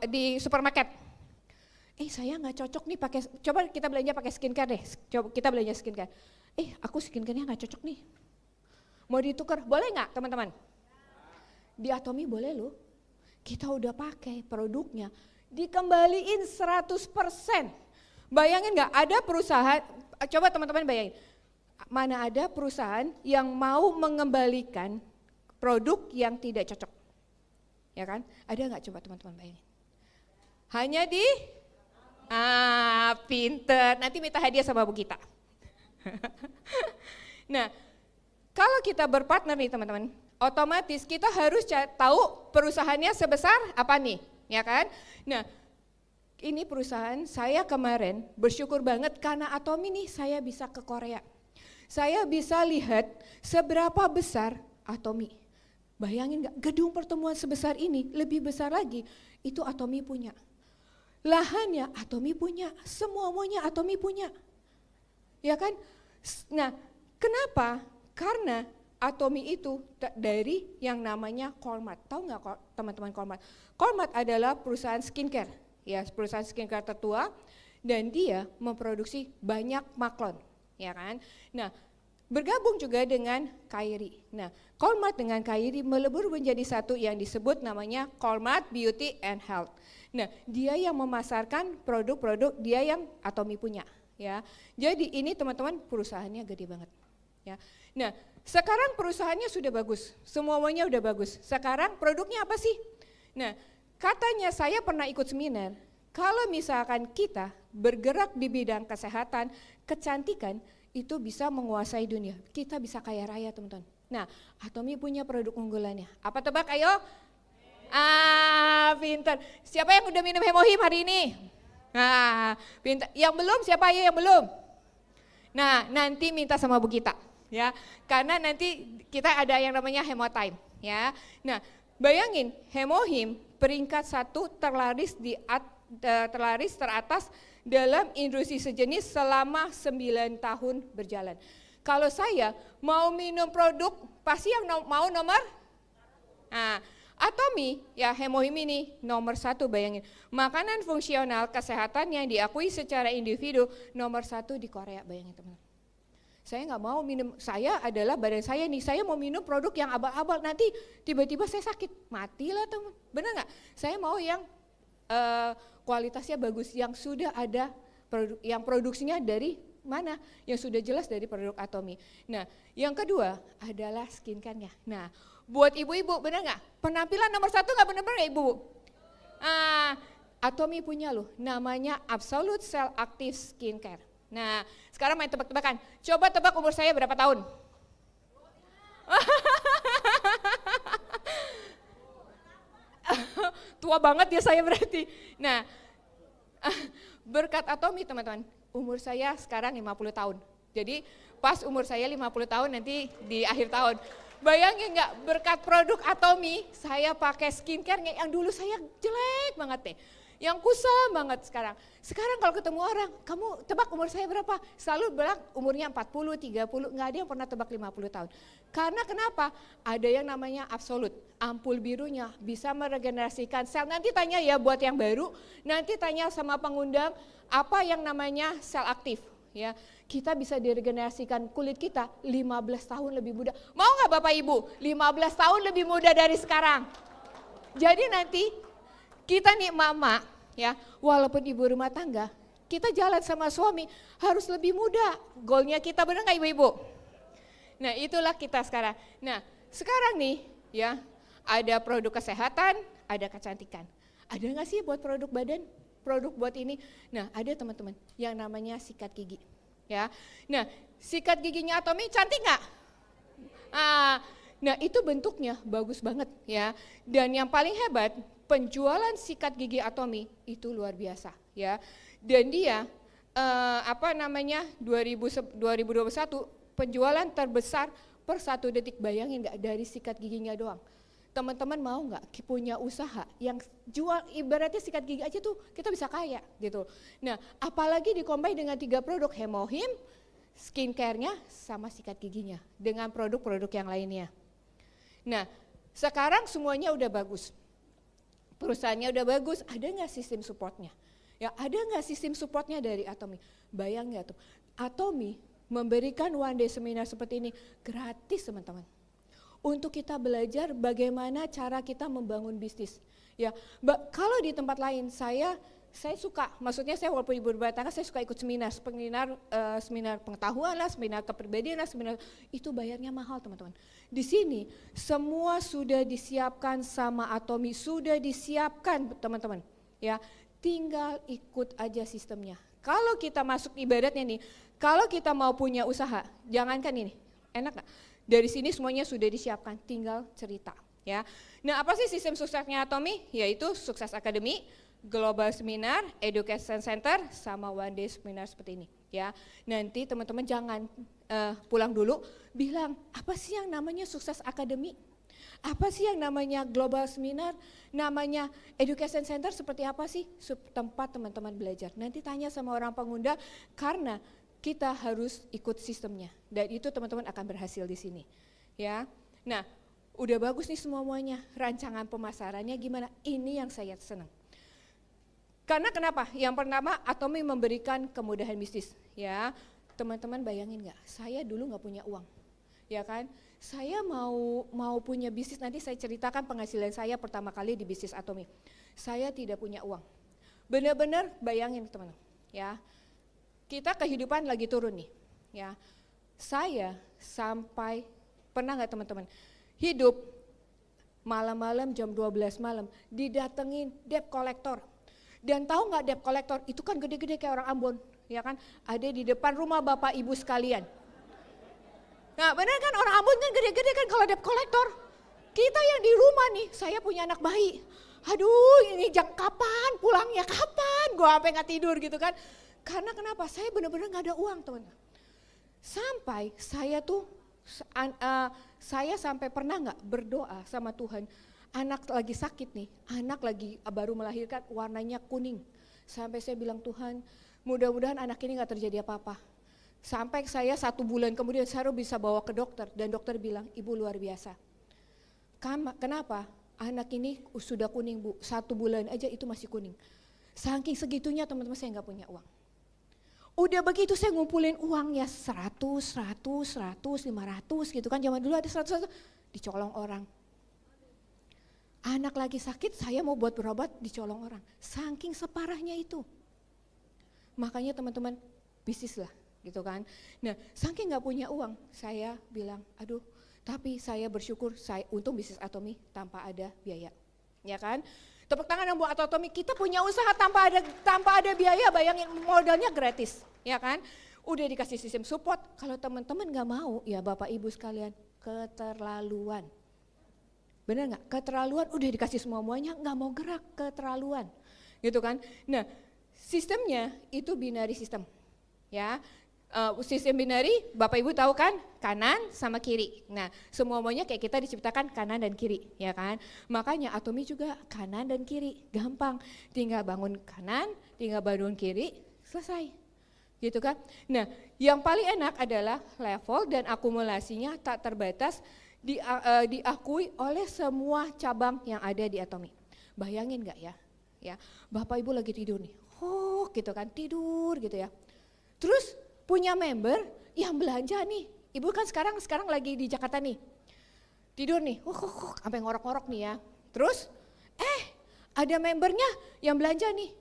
di supermarket. Saya nggak cocok nih pakai, coba kita belanja pakai skincare deh, coba kita belanja skincare. Aku skincare-nya nggak cocok nih. Mau ditukar, boleh nggak teman-teman? Di Atomy boleh loh. Kita udah pakai produknya, dikembaliin 100%. Bayangin nggak ada perusahaan, coba teman-teman bayangin, mana ada perusahaan yang mau mengembalikan produk yang tidak cocok. Ya kan? Ada nggak coba teman-teman bayangin? Hanya di pinter. Nanti minta hadiah sama Bu Gita. Nah, kalau kita berpartner nih teman-teman, otomatis kita harus tahu perusahaannya sebesar apa nih, ya kan? Nah, ini perusahaan saya kemarin bersyukur banget karena Atomy nih saya bisa ke Korea. Saya bisa lihat seberapa besar Atomy. Bayangin nggak, gedung pertemuan sebesar ini, lebih besar lagi, itu Atomy punya. Lahannya Atomy punya, semuanya Atomy punya. Ya kan? Nah, kenapa? Karena Atomy itu dari yang namanya Colmart. Tahu nggak teman-teman Colmart? Colmart adalah perusahaan skincare, ya perusahaan skincare tertua, dan dia memproduksi banyak maklon, ya kan? Nah, bergabung juga dengan Kyrie. Nah, Colmart dengan Kyrie melebur menjadi satu yang disebut namanya Colmart Beauty and Health. Nah, dia yang memasarkan produk-produk dia yang Atomy punya, ya. Jadi ini teman-teman perusahaannya gede banget, ya. Nah, sekarang perusahaannya sudah bagus, semuanya udah bagus. Sekarang produknya apa sih? Nah, katanya saya pernah ikut seminar, kalau misalkan kita bergerak di bidang kesehatan, kecantikan, itu bisa menguasai dunia. Kita bisa kaya raya teman-teman. Nah, Atomy punya produk unggulannya. Apa tebak ayo? Pintar. Siapa yang udah minum Hemohim hari ini? Pintar. Yang belum siapa ayo yang belum? Nah, nanti minta sama Bu Gita, ya. Karena nanti kita ada yang namanya Hemotime, ya. Nah, bayangin Hemohim peringkat 1 terlaris teratas dalam industri sejenis selama 9 tahun berjalan. Kalau saya mau minum produk, pasti yang mau nomor? Atomy, ya Hemohim ini nomor 1 bayangin. Makanan fungsional kesehatan yang diakui secara individu nomor 1 di Korea, bayangin teman-teman. Saya nggak mau minum, saya adalah badan saya nih, saya mau minum produk yang abal-abal, nanti tiba-tiba saya sakit, matilah teman, benar nggak? Saya mau yang kualitasnya bagus, yang sudah ada, yang produksinya dari mana? Yang sudah jelas dari produk Atomy. Nah, yang kedua adalah skincare-nya. Nah, buat ibu-ibu benar nggak? Penampilan nomor 1 nggak benar-benar ya ibu? Atomy punya loh, namanya Absolute Cell Active Skincare. Nah, sekarang main tebak-tebakan. Coba tebak umur saya berapa tahun? Tua banget ya saya berarti. Nah, berkat Atomy teman-teman, umur saya sekarang 50 tahun. Jadi pas umur saya 50 tahun nanti di akhir tahun. Bayangin nggak, berkat produk Atomy saya pakai skincare yang dulu saya jelek banget deh. Yang kusam banget sekarang. Sekarang kalau ketemu orang, kamu tebak umur saya berapa? Selalu bilang umurnya 40, 30, nggak ada yang pernah tebak 50 tahun. Karena kenapa? Ada yang namanya absolut, ampul birunya bisa meregenerasikan sel. Nanti tanya ya buat yang baru, nanti tanya sama pengundang apa yang namanya sel aktif. Ya, kita bisa diregenerasikan kulit kita 15 tahun lebih muda. Mau nggak Bapak Ibu? 15 tahun lebih muda dari sekarang. Jadi nanti kita nih mama, ya, walaupun ibu rumah tangga, kita jalan sama suami harus lebih muda. Goalnya kita, benar nggak ibu-ibu? Nah, itulah kita sekarang. Nah, sekarang nih, ya, ada produk kesehatan, ada kecantikan. Ada nggak sih buat produk badan, produk buat ini? Nah, ada teman-teman yang namanya sikat gigi, ya. Nah, sikat giginya Atomy cantik nggak? Nah, itu bentuknya bagus banget, ya. Dan yang paling hebat, penjualan sikat gigi Atomy itu luar biasa, ya. Dan dia 2021 penjualan terbesar per 1 detik, bayangin nggak dari sikat giginya doang. Teman-teman mau nggak punya usaha yang jual, ibaratnya sikat gigi aja tuh kita bisa kaya gitu. Nah, apalagi dikombin dengan 3 produk, Hemohim, skincare-nya sama sikat giginya dengan produk-produk yang lainnya. Nah, sekarang semuanya udah bagus. perusahaannya udah bagus, ada nggak sistem supportnya? Ya, ada nggak sistem supportnya dari Atomy? Bayang nggak tuh, Atomy memberikan one day seminar seperti ini gratis teman-teman. Untuk kita belajar bagaimana cara kita membangun bisnis. Ya, kalau di tempat lain saya suka, maksudnya saya walaupun ibu rumah tangga saya suka ikut seminar pengetahuan lah, seminar kepribadian lah, seminar itu bayarnya mahal teman-teman. Di sini semua sudah disiapkan sama Atomy, sudah disiapkan teman-teman. Ya, tinggal ikut aja sistemnya. Kalau kita masuk ibaratnya nih, kalau kita mau punya usaha, jangankan ini, enak gak? Dari sini semuanya sudah disiapkan, tinggal cerita. Ya, nah apa sih sistem suksesnya Atomy? Yaitu Sukses Academy, Global Seminar, Education Center, sama One Day Seminar seperti ini. Ya, nanti teman-teman jangan pulang dulu bilang apa sih yang namanya Sukses Academy? Apa sih yang namanya Global Seminar? Namanya Education Center seperti apa sih? Tempat teman-teman belajar. Nanti tanya sama orang pengundang karena kita harus ikut sistemnya dan itu teman-teman akan berhasil di sini. Ya, nah. Udah bagus nih semuanya, rancangan pemasarannya gimana? Ini yang saya senang. Karena kenapa? Yang pertama, Atomy memberikan kemudahan bisnis. Ya, teman-teman bayangin nggak? Saya dulu nggak punya uang, ya kan? Saya mau punya bisnis, nanti saya ceritakan penghasilan saya pertama kali di bisnis Atomy. Saya tidak punya uang. Benar-benar bayangin teman-teman, ya. Kita kehidupan lagi turun nih, ya. Saya sampai pernah nggak teman-teman? Hidup malam-malam jam 12 malam didatengin debt collector. Dan tahu nggak debt collector itu kan gede-gede kayak orang Ambon, ya kan? Ada di depan rumah Bapak Ibu sekalian. Nah benar kan orang Ambon kan gede-gede kan kalau debt collector. Kita yang di rumah nih, saya punya anak bayi. Aduh ini jam kapan pulangnya kapan? Gua sampai nggak tidur gitu kan. Karena kenapa? Saya benar-benar nggak ada uang teman-teman. Sampai saya sampai pernah nggak berdoa sama Tuhan, anak lagi sakit nih, anak lagi baru melahirkan warnanya kuning. Sampai saya bilang Tuhan mudah-mudahan anak ini nggak terjadi apa-apa. Sampai saya 1 bulan kemudian saya bisa bawa ke dokter dan dokter bilang ibu luar biasa. Kenapa? Anak ini sudah kuning bu, 1 bulan aja itu masih kuning. Saking segitunya teman-teman saya nggak punya uang. Udah begitu saya ngumpulin uangnya 100, 500 gitu kan. Zaman dulu ada 100 dicolong orang. Anak lagi sakit saya mau buat berobat dicolong orang. Saking separahnya itu. Makanya teman-teman bisnis lah gitu kan. Nah saking gak punya uang saya bilang aduh tapi saya bersyukur untung bisnis Atomy tanpa ada biaya. Ya kan. Tepuk tangan yang buat Atomy, kita punya usaha tanpa ada biaya, bayangin modalnya gratis, ya kan? Udah dikasih sistem support, kalau teman-teman gak mau, ya Bapak Ibu sekalian, keterlaluan. Benar gak? Keterlaluan, udah dikasih semuanya, gak mau gerak, keterlaluan. Gitu kan? Nah, sistemnya itu binary system, ya. Sistem binary, Bapak Ibu tahu kan, kanan sama kiri. Nah, semuanya kayak kita diciptakan kanan dan kiri, ya kan? Makanya Atomy juga kanan dan kiri, gampang. Tinggal bangun kanan, tinggal bangun kiri, selesai. Gitu kan? Nah, yang paling enak adalah level dan akumulasinya tak terbatas diakui oleh semua cabang yang ada di Atomy. Bayangin nggak ya? Ya, Bapak Ibu lagi tidur nih, gitu kan, tidur gitu ya. Terus punya member yang belanja nih, ibu kan sekarang lagi di Jakarta nih, tidur nih, sampai ngorok-ngorok nih ya. Terus, ada membernya yang belanja nih.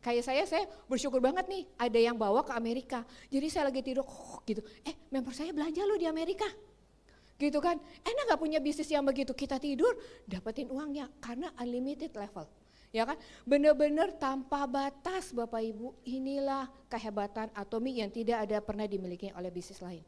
Kayak saya bersyukur banget nih, ada yang bawa ke Amerika. Jadi saya lagi tidur, gitu. Member saya belanja loh di Amerika, gitu kan. Enak gak punya bisnis yang begitu? Kita tidur, dapetin uangnya karena unlimited level. Ya kan, benar-benar tanpa batas Bapak Ibu, inilah kehebatan Atomy yang tidak ada pernah dimiliki oleh bisnis lain.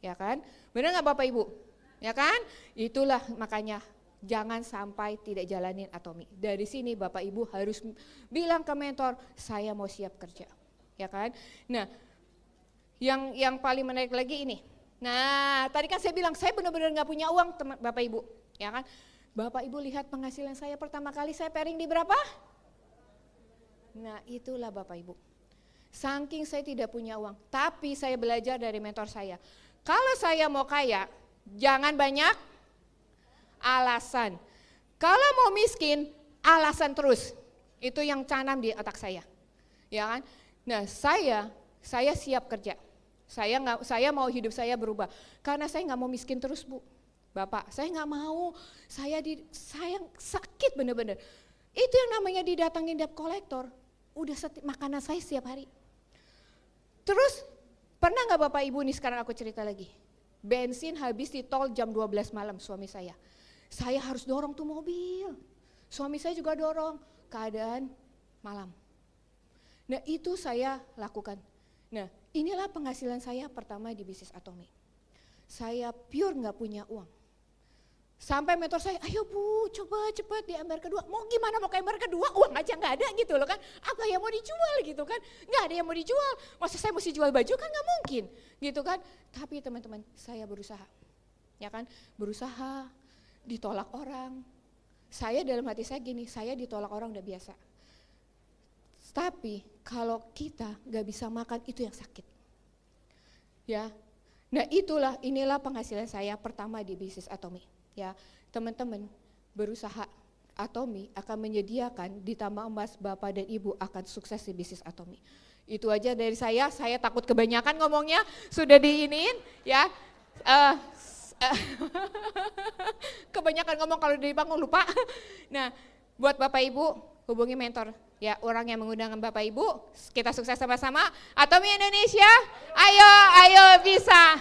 Ya kan, benar nggak Bapak Ibu? Ya kan, itulah makanya jangan sampai tidak jalanin Atomy. Dari sini Bapak Ibu harus bilang ke mentor, saya mau siap kerja. Ya kan, nah yang paling menarik lagi ini. Nah tadi kan saya bilang, saya benar-benar nggak punya uang Bapak Ibu. Ya kan, Bapak Ibu lihat penghasilan saya pertama kali saya pairing di berapa? Nah itulah Bapak Ibu. Saking saya tidak punya uang, tapi saya belajar dari mentor saya. Kalau saya mau kaya, jangan banyak alasan. Kalau mau miskin, alasan terus. Itu yang tanam di otak saya. Ya kan? Nah, saya siap kerja. Saya mau hidup saya berubah. Karena saya nggak mau miskin terus, Bu. Bapak, saya nggak mau. Saya sakit bener-bener. Itu yang namanya didatangin debt collector. Udah makanan saya setiap hari. Terus pernah nggak Bapak Ibu nih sekarang aku cerita lagi. Bensin habis di tol jam 12 malam suami saya. Saya harus dorong tuh mobil. Suami saya juga dorong. Keadaan malam. Nah itu saya lakukan. Nah inilah penghasilan saya pertama di bisnis Atomi. Saya pure gak punya uang. Sampai mentor saya, ayo Bu coba cepat di ember kedua. Mau gimana mau ke ember kedua, uang aja gak ada gitu loh kan. Apa yang mau dijual gitu kan, gak ada yang mau dijual. Masa saya mesti jual baju kan gak mungkin gitu kan. Tapi teman-teman saya berusaha, ya kan, berusaha ditolak orang. Saya dalam hati saya gini, saya ditolak orang udah biasa. Tapi kalau kita gak bisa makan itu yang sakit. Ya. Nah inilah penghasilan saya pertama di bisnis Atomi. Ya, teman-teman berusaha, Atomi akan menyediakan ditambah emas Bapak dan Ibu akan sukses di bisnis Atomi. Itu aja dari saya takut kebanyakan ngomongnya, sudah diiniin ya. Kebanyakan ngomong kalau di panggung lupa. Nah, buat Bapak Ibu hubungi mentor ya, orang yang mengundang Bapak Ibu. Kita sukses sama-sama. Atomi Indonesia, ayo bisa.